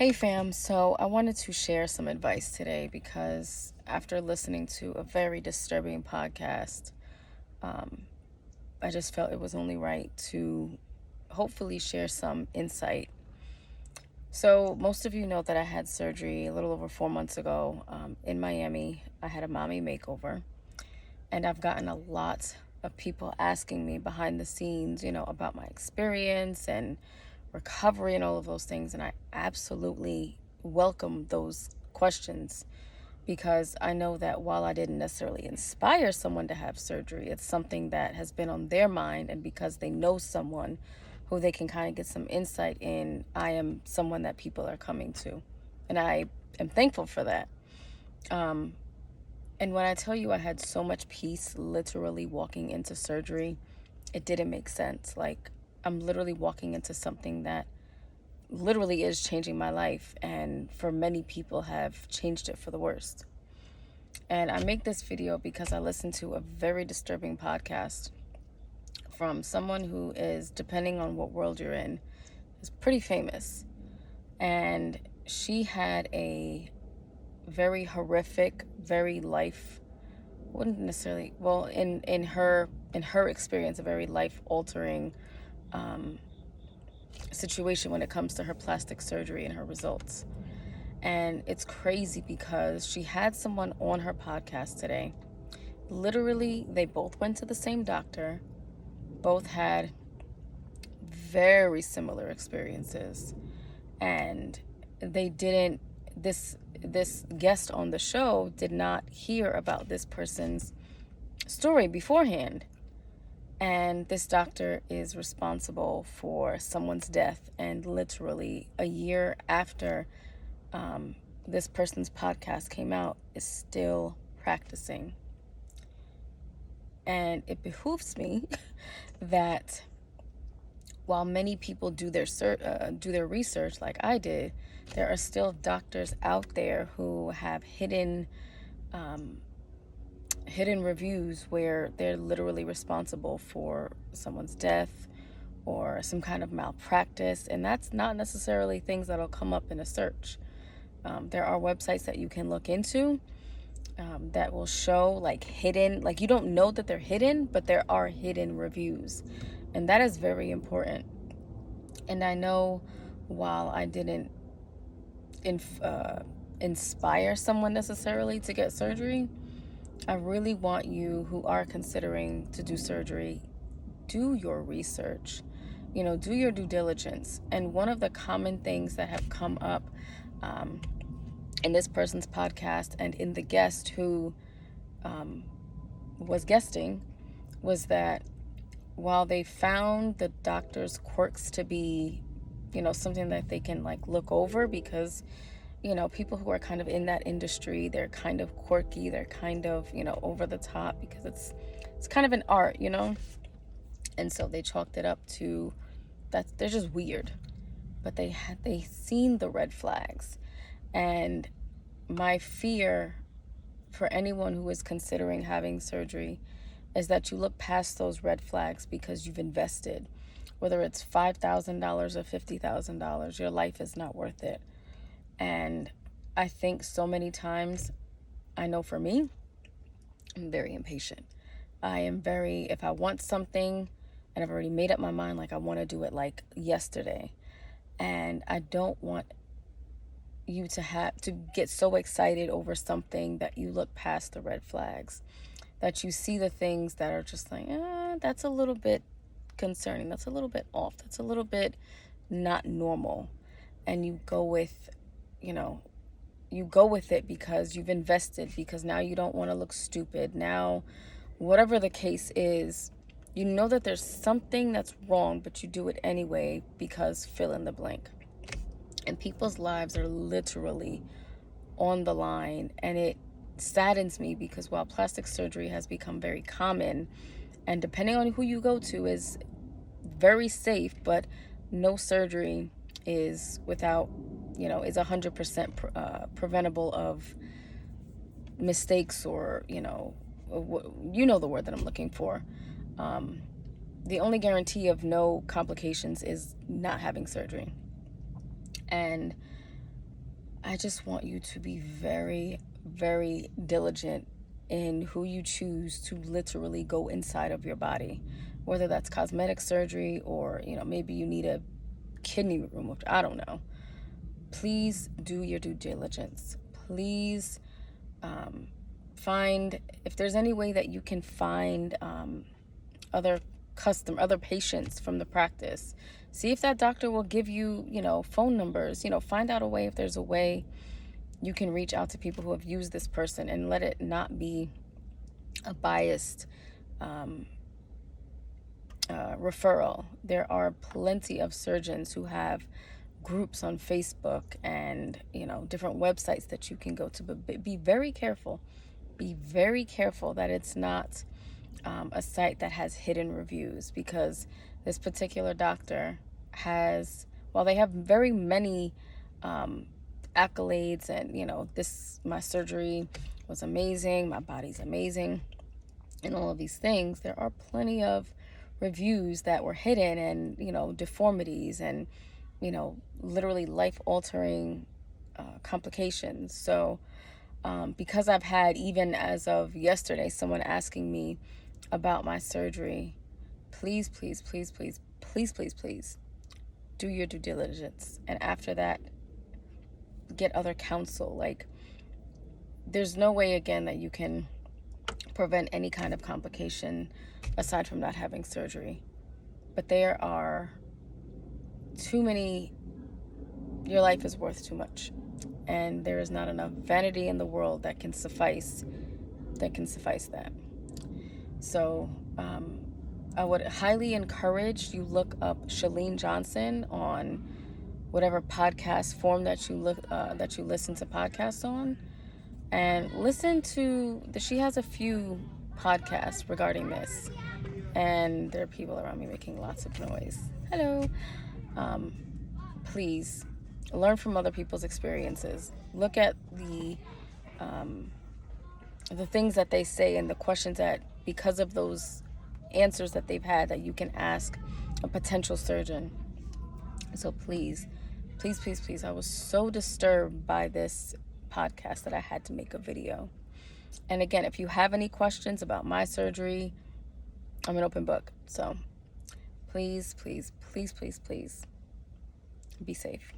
Hey fam, so I wanted to share some advice today because after listening to a very disturbing podcast, um, I just felt it was only right to hopefully share some insight. So, most of you know that I had surgery a little over 4 months ago in Miami. I had a mommy makeover, and I've gotten a lot of people asking me behind the scenes, about my experience and recovery and all of those things. And I absolutely welcome those questions because I know that while I didn't necessarily inspire someone to have surgery, it's something that has been on their mind. And because they know someone who they can kind of get some insight in, I am someone that people are coming to. And I am thankful for that. Um, and when I tell you I had so much peace literally walking into surgery, it didn't make sense. Like, I'm literally walking into something that literally is changing my life, and for many people have changed it for the worst. And I make this video because I listened to a very disturbing podcast from someone who is, depending on what world you're in, is pretty famous. And she had a very horrific, very life wouldn't necessarily well in her experience, a very life altering situation when it comes to her plastic surgery and her results. And it's crazy because she had someone on her podcast today. Literally, they both went to the same doctor, both had very similar experiences, and they didn't this guest on the show did not hear about this person's story beforehand. And this doctor is responsible for someone's death, and literally a year after this person's podcast came out, is still practicing. And it behooves me that while many people do their research like I did, there are still doctors out there who have hidden reviews where they're literally responsible for someone's death or some kind of malpractice, and that's not necessarily things that'll come up in a search. There are websites that you can look into that will show like hidden, like you don't know that they're hidden, but there are hidden reviews, and that is very important. And I know while I didn't inspire someone necessarily to get surgery, I really want you who are considering to do surgery, do your research, do your due diligence. And one of the common things that have come up in this person's podcast and in the guest who was guesting was that while they found the doctor's quirks to be, something that they can like look over because, people who are kind of in that industry, they're kind of quirky, they're kind of, over the top because it's kind of an art, And so they chalked it up to that they're just weird. But they seen the red flags. And my fear for anyone who is considering having surgery is that you look past those red flags because you've invested. Whether it's $5,000 or $50,000, your life is not worth it. And I think so many times, I know for me, I'm very impatient. If I want something and I've already made up my mind, like I want to do it like yesterday. And I don't want you to have to get so excited over something that you look past the red flags, that you see the things that are just like, that's a little bit concerning, that's a little bit off, that's a little bit not normal. And you go with it because you've invested, because now you don't want to look stupid. Now, whatever the case is, you know that there's something that's wrong, but you do it anyway because fill in the blank. And people's lives are literally on the line. And it saddens me because while plastic surgery has become very common, and depending on who you go to is very safe, but no surgery is without, is 100% preventable of mistakes or, the word that I'm looking for. The only guarantee of no complications is not having surgery. And I just want you to be very, very diligent in who you choose to literally go inside of your body, whether that's cosmetic surgery or, maybe you need a kidney removed. I don't know. Please do your due diligence. Please find, if there's any way that you can find other patients from the practice. See if that doctor will give you, phone numbers. Find out a way, if there's a way you can reach out to people who have used this person, and let it not be a biased referral. There are plenty of surgeons who have groups on Facebook and, different websites that you can go to, but be very careful. Be very careful that it's not a site that has hidden reviews, because this particular doctor has, while they have very many accolades and, my surgery was amazing, my body's amazing, and all of these things, there are plenty of reviews that were hidden, and, deformities and, literally life-altering complications. So because I've had, even as of yesterday, someone asking me about my surgery, please, please, please, please, please, please, please do your due diligence. And after that, get other counsel. Like, there's no way, again, that you can prevent any kind of complication aside from not having surgery. But there are too many, your life is worth too much. And there is not enough vanity in the world that can suffice that. So I would highly encourage you look up Chalene Johnson on whatever podcast form that you listen to podcasts on, and listen to she has a few podcasts regarding this, and there are people around me making lots of noise. Hello. Please learn from other people's experiences. Look at the things that they say and the questions that, because of those answers that they've had, that you can ask a potential surgeon. So please, please, please, please, I was so disturbed by this podcast that I had to make a video. And again, if you have any questions about my surgery, I'm an open book. So please, please, please, please, please be safe.